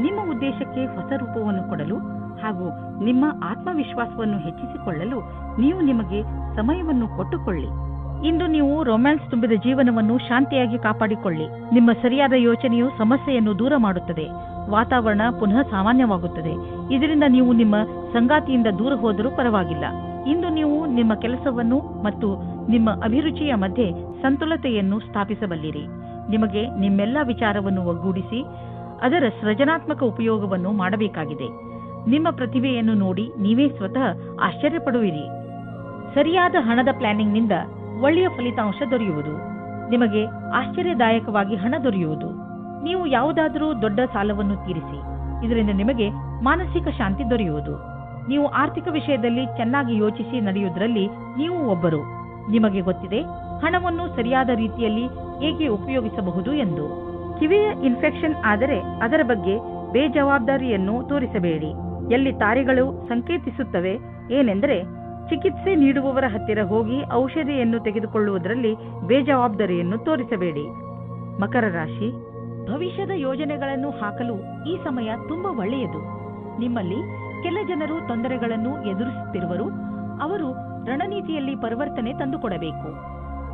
Speaker 2: ನಿಮ್ಮ ಉದ್ದೇಶಕ್ಕೆ ಹೊಸ ರೂಪವನ್ನು ಕೊಡಲು ಹಾಗೂ ನಿಮ್ಮ ಆತ್ಮವಿಶ್ವಾಸವನ್ನು ಹೆಚ್ಚಿಸಿಕೊಳ್ಳಲು ನೀವು ನಿಮಗೆ ಸಮಯವನ್ನು ಕೊಟ್ಟುಕೊಳ್ಳಿ. ಇಂದು ನೀವು ರೊಮ್ಯಾನ್ಸ್ ತುಂಬಿದ ಜೀವನವನ್ನು ಶಾಂತಿಯಾಗಿ ಕಾಪಾಡಿಕೊಳ್ಳಿ. ನಿಮ್ಮ ಸರಿಯಾದ ಯೋಚನೆಯು ಸಮಸ್ಯೆಯನ್ನು ದೂರ ಮಾಡುತ್ತದೆ. ವಾತಾವರಣ ಪುನಃ ಸಾಮಾನ್ಯವಾಗುತ್ತದೆ. ಇದರಿಂದ ನೀವು ನಿಮ್ಮ ಸಂಗಾತಿಯಿಂದ ದೂರ ಹೋದರೂ ಪರವಾಗಿಲ್ಲ. ಇಂದು ನೀವು ನಿಮ್ಮ ಕೆಲಸವನ್ನು ಮತ್ತು ನಿಮ್ಮ ಅಭಿರುಚಿಯ ಮಧ್ಯೆ ಸಂತುಲತೆಯನ್ನು ಸ್ಥಾಪಿಸಬಲ್ಲಿರಿ. ನಿಮಗೆ ನಿಮ್ಮೆಲ್ಲ ವಿಚಾರವನ್ನು ಒಗ್ಗೂಡಿಸಿ ಅದರ ಸೃಜನಾತ್ಮಕ ಉಪಯೋಗವನ್ನು ಮಾಡಬೇಕಾಗಿದೆ. ನಿಮ್ಮ ಪ್ರತಿಭೆಯನ್ನು ನೋಡಿ ನೀವೇ ಸ್ವತಃ ಆಶ್ಚರ್ಯಪಡುವಿರಿ. ಸರಿಯಾದ ಹಣದ ಪ್ಲಾನಿಂಗ್ನಿಂದ ಒಳ್ಳೆಯ ಫಲಿತಾಂಶ ದೊರೆಯುವುದು. ನಿಮಗೆ ಆಶ್ಚರ್ಯದಾಯಕವಾಗಿ ಹಣ ದೊರೆಯುವುದು. ನೀವು ಯಾವುದಾದರೂ ದೊಡ್ಡ ಸಾಲವನ್ನು ತೀರಿಸಿ. ಇದರಿಂದ ನಿಮಗೆ ಮಾನಸಿಕ ಶಾಂತಿ ದೊರೆಯುವುದು. ನೀವು ಆರ್ಥಿಕ ವಿಷಯದಲ್ಲಿ ಚೆನ್ನಾಗಿ ಯೋಚಿಸಿ ನಡೆಯುವುದರಲ್ಲಿ ನೀವು ಒಬ್ಬರು. ನಿಮಗೆ ಗೊತ್ತಿದೆ ಹಣವನ್ನು ಸರಿಯಾದ ರೀತಿಯಲ್ಲಿ ಹೇಗೆ ಉಪಯೋಗಿಸಬಹುದು ಎಂದು. ಕಿವಿಯ ಇನ್ಫೆಕ್ಷನ್ ಆದರೆ ಅದರ ಬಗ್ಗೆ ಬೇಜವಾಬ್ದಾರಿಯನ್ನು ತೋರಿಸಬೇಡಿ. ಎಲ್ಲಿ ತಾರೆಗಳು ಸಂಕೇತಿಸುತ್ತವೆ ಏನೆಂದರೆ ಚಿಕಿತ್ಸೆ ನೀಡುವವರ ಹತ್ತಿರ ಹೋಗಿ ಔಷಧಿಯನ್ನು ತೆಗೆದುಕೊಳ್ಳುವುದರಲ್ಲಿ ಬೇಜವಾಬ್ದಾರಿಯನ್ನು ತೋರಿಸಬೇಡಿ. ಮಕರ ರಾಶಿ, ಭವಿಷ್ಯದ ಯೋಜನೆಗಳನ್ನು ಹಾಕಲು ಈ ಸಮಯ ತುಂಬಾ ಒಳ್ಳೆಯದು. ನಿಮ್ಮಲ್ಲಿ ಕೆಲ ಜನರು ತೊಂದರೆಗಳನ್ನು ಎದುರಿಸುತ್ತಿರುವರು. ಅವರು ರಣನೀತಿಯಲ್ಲಿ ಪರಿವರ್ತನೆ ತಂದುಕೊಡಬೇಕು.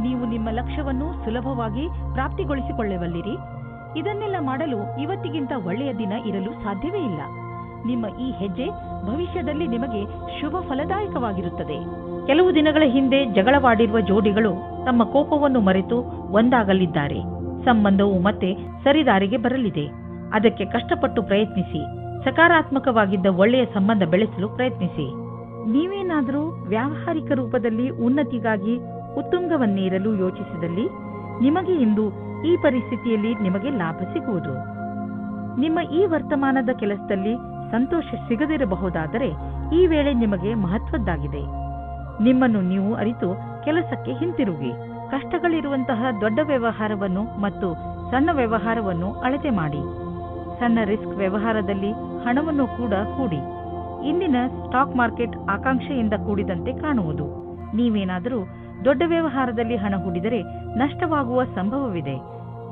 Speaker 2: ನೀವು ನಿಮ್ಮ ಲಕ್ಷ್ಯವನ್ನು ಸುಲಭವಾಗಿ ಪ್ರಾಪ್ತಿಗೊಳಿಸಿಕೊಳ್ಳಬಲ್ಲಿರಿ. ಇದನ್ನೆಲ್ಲ ಮಾಡಲು ಇವತ್ತಿಗಿಂತ ಒಳ್ಳೆಯ ದಿನ ಇರಲು ಸಾಧ್ಯವೇ ಇಲ್ಲ. ನಿಮ್ಮ ಈ ಹೆಜ್ಜೆ ಭವಿಷ್ಯದಲ್ಲಿ ನಿಮಗೆ ಶುಭ ಫಲದಾಯಕವಾಗಿರುತ್ತದೆ. ಕೆಲವು ದಿನಗಳ ಹಿಂದೆ ಜಗಳವಾಡಿರುವ ಜೋಡಿಗಳು ತಮ್ಮ ಕೋಪವನ್ನು ಮರೆತು ಒಂದಾಗಲಿದ್ದಾರೆ. ಸಂಬಂಧವು ಮತ್ತೆ ಸರಿದಾರಿಗೆ ಬರಲಿದೆ. ಅದಕ್ಕೆ ಕಷ್ಟಪಟ್ಟು ಪ್ರಯತ್ನಿಸಿ. ಸಕಾರಾತ್ಮಕವಾಗಿದ್ದ ಒಳ್ಳೆಯ ಸಂಬಂಧ ಬೆಳೆಸಲು ಪ್ರಯತ್ನಿಸಿ. ನೀವೇನಾದರೂ ವ್ಯಾವಹಾರಿಕ ರೂಪದಲ್ಲಿ ಉನ್ನತಿಗಾಗಿ ಉತ್ತುಂಗವನ್ನೇರಲು ಯೋಚಿಸಿದಲ್ಲಿ ನಿಮಗೆ ಇಂದು ಈ ಪರಿಸ್ಥಿತಿಯಲ್ಲಿ ನಿಮಗೆ ಲಾಭ ಸಿಗುವುದು. ನಿಮ್ಮ ಈ ವರ್ತಮಾನದ ಕೆಲಸದಲ್ಲಿ ಸಂತೋಷ ಸಿಗದಿರಬಹುದಾದರೆ ಈ ವೇಳೆ ನಿಮಗೆ ಮಹತ್ವದ್ದಾಗಿದೆ. ನಿಮ್ಮನ್ನು ನೀವು ಅರಿತು ಕೆಲಸಕ್ಕೆ ಹಿಂತಿರುಗಿ. ಕಷ್ಟಗಳಿರುವಂತಹ ದೊಡ್ಡ ವ್ಯವಹಾರವನ್ನು ಮತ್ತು ಸಣ್ಣ ವ್ಯವಹಾರವನ್ನು ಅಳತೆ ಮಾಡಿ. ಸಣ್ಣ ರಿಸ್ಕ್ ವ್ಯವಹಾರದಲ್ಲಿ ಹಣವನ್ನು ಕೂಡ ಹೂಡಿ. ಇಂದಿನ ಸ್ಟಾಕ್ ಮಾರ್ಕೆಟ್ ಆಕಾಂಕ್ಷೆಯಿಂದ ಕೂಡಿದಂತೆ ಕಾಣುವುದು. ನೀವೇನಾದರೂ ದೊಡ್ಡ ವ್ಯವಹಾರದಲ್ಲಿ ಹಣ ಹೂಡಿದರೆ ನಷ್ಟವಾಗುವ ಸಂಭವವಿದೆ.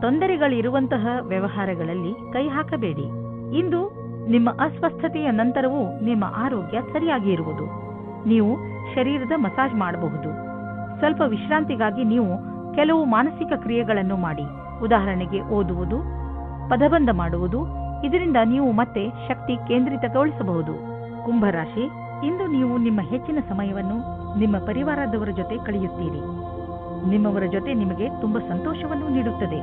Speaker 2: ತೊಂದರೆಗಳಿರುವಂತಹ ವ್ಯವಹಾರಗಳಲ್ಲಿ ಕೈ ಹಾಕಬೇಡಿ. ಇಂದು ನಿಮ್ಮ ಅಸ್ವಸ್ಥತೆಯ ನಂತರವೂ ನಿಮ್ಮ ಆರೋಗ್ಯ ಸರಿಯಾಗಿ ಇರುವುದು. ನೀವು ಶರೀರದ ಮಸಾಜ್ ಮಾಡಬಹುದು. ಸ್ವಲ್ಪ ವಿಶ್ರಾಂತಿಗಾಗಿ ನೀವು ಕೆಲವು ಮಾನಸಿಕ ಕ್ರಿಯೆಗಳನ್ನು ಮಾಡಿ. ಉದಾಹರಣೆಗೆ ಓದುವುದು, ಪದಬಂಧ ಮಾಡುವುದು. ಇದರಿಂದ ನೀವು ಮತ್ತೆ ಶಕ್ತಿ ಕೇಂದ್ರಿತಗೊಳಿಸಬಹುದು. ಕುಂಭರಾಶಿ, ಇಂದು ನೀವು ನಿಮ್ಮ ಹೆಚ್ಚಿನ ಸಮಯವನ್ನು ನಿಮ್ಮ ಪರಿವಾರದವರ ಜೊತೆ ಕಳೆಯುತ್ತೀರಿ. ನಿಮ್ಮವರ ಜೊತೆ ನಿಮಗೆ ತುಂಬಾ ಸಂತೋಷವನ್ನು ನೀಡುತ್ತದೆ.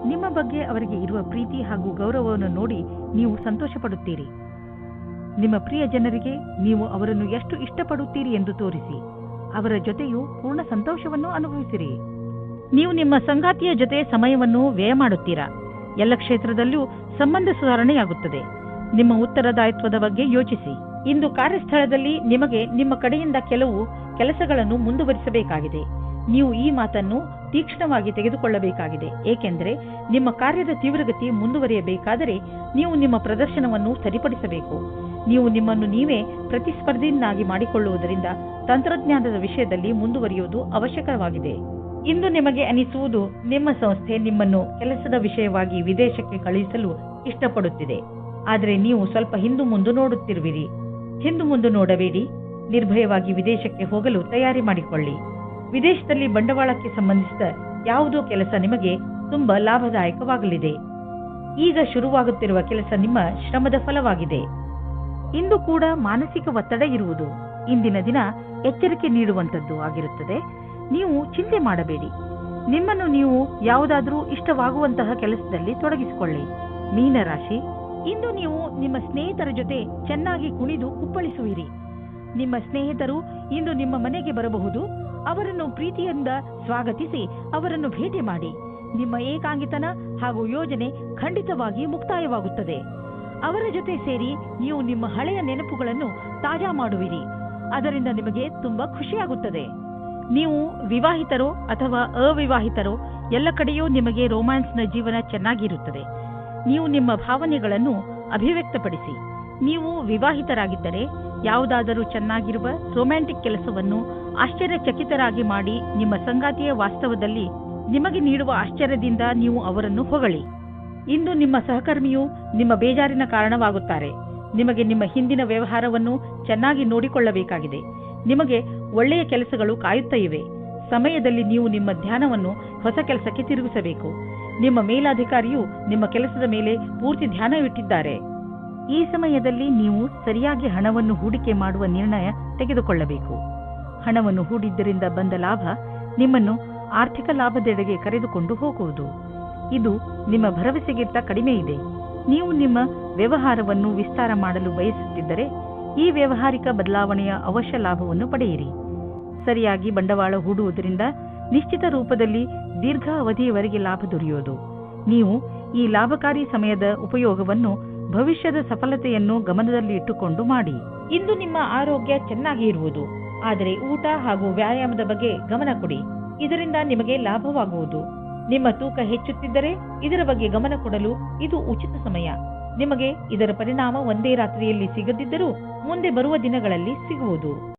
Speaker 2: ನಿಮ್ಮ ಬಗ್ಗೆ ಅವರಿಗೆ ಇರುವ ಪ್ರೀತಿ ಹಾಗೂ ಗೌರವವನ್ನು ನೋಡಿ ನೀವು ಸಂತೋಷ ಪಡುತ್ತೀರಿ. ನಿಮ್ಮ ಪ್ರಿಯ ಜನರಿಗೆ ನೀವು ಅವರನ್ನು ಎಷ್ಟು ಇಷ್ಟಪಡುತ್ತೀರಿ ಎಂದು ತೋರಿಸಿ. ಅವರ ಜೊತೆಯೂ ಪೂರ್ಣ ಸಂತೋಷವನ್ನು ಅನುಭವಿಸಿರಿ. ನೀವು ನಿಮ್ಮ ಸಂಗಾತಿಯ ಜೊತೆ ಸಮಯವನ್ನು ವ್ಯಯ ಮಾಡುತ್ತೀರಾ. ಎಲ್ಲ ಕ್ಷೇತ್ರದಲ್ಲೂ ಸಂಬಂಧ ಸುಧಾರಣೆಯಾಗುತ್ತದೆ. ನಿಮ್ಮ ಉತ್ತರದಾಯಿತ್ವದ ಬಗ್ಗೆ ಯೋಚಿಸಿ. ಇಂದು ಕಾರ್ಯಸ್ಥಳದಲ್ಲಿ ನಿಮಗೆ ನಿಮ್ಮ ಕಡೆಯಿಂದ ಕೆಲವು ಕೆಲಸಗಳನ್ನು ಮುಂದುವರಿಸಬೇಕಾಗಿದೆ. ನೀವು ಈ ಮಾತನ್ನು ತೀಕ್ಷ್ಣವಾಗಿ ತೆಗೆದುಕೊಳ್ಳಬೇಕಾಗಿದೆ. ಏಕೆಂದರೆ ನಿಮ್ಮ ಕಾರ್ಯದ ತೀವ್ರಗತಿ ಮುಂದುವರಿಯಬೇಕಾದರೆ ನೀವು ನಿಮ್ಮ ಪ್ರದರ್ಶನವನ್ನು ಸರಿಪಡಿಸಬೇಕು. ನೀವು ನಿಮ್ಮನ್ನು ನೀವೇ ಪ್ರತಿಸ್ಪರ್ಧಿಯನ್ನಾಗಿ ಮಾಡಿಕೊಳ್ಳುವುದರಿಂದ ತಂತ್ರಜ್ಞಾನದ ವಿಷಯದಲ್ಲಿ ಮುಂದುವರಿಯುವುದು ಅವಶ್ಯಕವಾಗಿದೆ. ಇಂದು ನಿಮಗೆ ಅನಿಸುವುದು ನಿಮ್ಮ ಸಂಸ್ಥೆ ನಿಮ್ಮನ್ನು ಕೆಲಸದ ವಿಷಯವಾಗಿ ವಿದೇಶಕ್ಕೆ ಕಳುಹಿಸಲು ಇಷ್ಟಪಡುತ್ತಿದೆ. ಆದರೆ ನೀವು ಸ್ವಲ್ಪ ಹಿಂದು ಮುಂದು ನೋಡುತ್ತಿರುವಿರಿ. ಹಿಂದು ಮುಂದು ನೋಡಬೇಡಿ. ನಿರ್ಭಯವಾಗಿ ವಿದೇಶಕ್ಕೆ ಹೋಗಲು ತಯಾರಿ ಮಾಡಿಕೊಳ್ಳಿ. ವಿದೇಶದಲ್ಲಿ ಬಂಡವಾಳಕ್ಕೆ ಸಂಬಂಧಿಸಿದ ಯಾವುದೋ ಕೆಲಸ ನಿಮಗೆ ತುಂಬಾ ಲಾಭದಾಯಕವಾಗಲಿದೆ. ಈಗ ಶುರುವಾಗುತ್ತಿರುವ ಕೆಲಸ ನಿಮ್ಮ ಶ್ರಮದ ಫಲವಾಗಿದೆ. ಇಂದು ಕೂಡ ಮಾನಸಿಕ ಒತ್ತಡ ಇರುವುದು. ಇಂದಿನ ದಿನ ಎಚ್ಚರಿಕೆ ನೀಡುವಂತದ್ದು ಆಗಿರುತ್ತದೆ. ನೀವು ಚಿಂತೆ ಮಾಡಬೇಡಿ. ನಿಮ್ಮನ್ನು ನೀವು ಯಾವುದಾದರೂ ಇಷ್ಟವಾಗುವಂತಹ ಕೆಲಸದಲ್ಲಿ ತೊಡಗಿಸಿಕೊಳ್ಳಿ. ಮೀನರಾಶಿ, ಇಂದು ನೀವು ನಿಮ್ಮ ಸ್ನೇಹಿತರ ಜೊತೆ ಚೆನ್ನಾಗಿ ಕುಣಿದು ಕುಪ್ಪಳಿಸುವಿರಿ. ನಿಮ್ಮ ಸ್ನೇಹಿತರು ಇಂದು ನಿಮ್ಮ ಮನೆಗೆ ಬರಬಹುದು. ಅವರನ್ನು ಪ್ರೀತಿಯಿಂದ ಸ್ವಾಗತಿಸಿ ಅವರನ್ನು ಭೇಟಿ ಮಾಡಿ. ನಿಮ್ಮ ಏಕಾಂಗಿತನ ಹಾಗೂ ಯೋಜನೆ ಖಂಡಿತವಾಗಿ ಮುಕ್ತಾಯವಾಗುತ್ತದೆ. ಅವರ ಜೊತೆ ಸೇರಿ ನೀವು ನಿಮ್ಮ ಹಳೆಯ ನೆನಪುಗಳನ್ನು ತಾಜಾ ಮಾಡುವಿರಿ. ಅದರಿಂದ ನಿಮಗೆ ತುಂಬಾ ಖುಷಿಯಾಗುತ್ತದೆ. ನೀವು ವಿವಾಹಿತರೋ ಅಥವಾ ಅವಿವಾಹಿತರೋ ಎಲ್ಲ ಕಡೆಯೂ ನಿಮಗೆ ರೋಮ್ಯಾನ್ಸ್ನ ಜೀವನ ಚೆನ್ನಾಗಿರುತ್ತದೆ. ನೀವು ನಿಮ್ಮ ಭಾವನೆಗಳನ್ನು ಅಭಿವ್ಯಕ್ತಪಡಿಸಿ. ನೀವು ವಿವಾಹಿತರಾಗಿದ್ದರೆ ಯಾವುದಾದರೂ ಚೆನ್ನಾಗಿರುವ ರೊಮ್ಯಾಂಟಿಕ್ ಕೆಲಸವನ್ನು ಆಶ್ಚರ್ಯಚಕಿತರಾಗಿ ಮಾಡಿ ನಿಮ್ಮ ಸಂಗಾತಿಯ ವಾಸ್ತವದಲ್ಲಿ ನಿಮಗೆ ನೀಡುವ ಆಶ್ಚರ್ಯದಿಂದ ನೀವು ಅವರನ್ನು ಹೊಗಳಿ. ಇಂದು ನಿಮ್ಮ ಸಹಕರ್ಮಿಯು ನಿಮ್ಮ ಬೇಜಾರಿನ ಕಾರಣವಾಗುತ್ತಾರೆ. ನಿಮಗೆ ನಿಮ್ಮ ಹಿಂದಿನ ವ್ಯವಹಾರವನ್ನು ಚೆನ್ನಾಗಿ ನೋಡಿಕೊಳ್ಳಬೇಕಾಗಿದೆ. ನಿಮಗೆ ಒಳ್ಳೆಯ ಕೆಲಸಗಳು ಕಾಯುತ್ತಾ ಇವೆ. ಸಮಯದಲ್ಲಿ ನೀವು ನಿಮ್ಮ ಧ್ಯಾನವನ್ನು ಹೊಸ ಕೆಲಸಕ್ಕೆ ತಿರುಗಿಸಬೇಕು. ನಿಮ್ಮ ಮೇಲಾಧಿಕಾರಿಯು ನಿಮ್ಮ ಕೆಲಸದ ಮೇಲೆ ಪೂರ್ತಿ ಧ್ಯಾನವಿಟ್ಟಿದ್ದಾರೆ. ಈ ಸಮಯದಲ್ಲಿ ನೀವು ಸರಿಯಾಗಿ ಹಣವನ್ನು ಹೂಡಿಕೆ ಮಾಡುವ ನಿರ್ಣಯ ತೆಗೆದುಕೊಳ್ಳಬೇಕು. ಹಣವನ್ನು ಹೂಡಿದ್ದರಿಂದ ಬಂದ ಲಾಭ ನಿಮ್ಮನ್ನು ಆರ್ಥಿಕ ಲಾಭದೆಡೆಗೆ ಕರೆದುಕೊಂಡು ಹೋಗುವುದು. ಇದು ನಿಮ್ಮ ಭರವಸೆಗಿಂತ ಕಡಿಮೆ ಇದೆ. ನೀವು ನಿಮ್ಮ ವ್ಯವಹಾರವನ್ನು ವಿಸ್ತಾರ ಮಾಡಲು ಬಯಸುತ್ತಿದ್ದರೆ ಈ ವ್ಯಾವಹಾರಿಕ ಬದಲಾವಣೆಯ ಅವಶ್ಯ ಲಾಭವನ್ನು ಪಡೆಯಿರಿ. ಸರಿಯಾಗಿ ಬಂಡವಾಳ ಹೂಡುವುದರಿಂದ ನಿಶ್ಚಿತ ರೂಪದಲ್ಲಿ ದೀರ್ಘ ಅವಧಿಯವರೆಗೆ ಲಾಭ ದೊರೆಯುವುದು. ನೀವು ಈ ಲಾಭಕಾರಿ ಸಮಯದ ಉಪಯೋಗವನ್ನು ಭವಿಷ್ಯದ ಸಫಲತೆಯನ್ನು ಗಮನದಲ್ಲಿ ಇಟ್ಟುಕೊಂಡು ಮಾಡಿ. ಇಂದು ನಿಮ್ಮ ಆರೋಗ್ಯ ಚೆನ್ನಾಗಿ ಇರುವುದು, ಆದರೆ ಊಟ ಹಾಗೂ ವ್ಯಾಯಾಮದ ಬಗ್ಗೆ ಗಮನ ಕೊಡಿ. ಇದರಿಂದ ನಿಮಗೆ ಲಾಭವಾಗುವುದು. ನಿಮ್ಮ ತೂಕ ಹೆಚ್ಚುತ್ತಿದ್ದರೆ ಇದರ ಬಗ್ಗೆ ಗಮನ ಕೊಡಲು ಇದು ಉಚಿತ ಸಮಯ. ನಿಮಗೆ ಇದರ ಪರಿಣಾಮ ಒಂದೇ ರಾತ್ರಿಯಲ್ಲಿ ಸಿಗದಿದ್ದರೂ ಮುಂದೆ ಬರುವ ದಿನಗಳಲ್ಲಿ ಸಿಗುವುದು.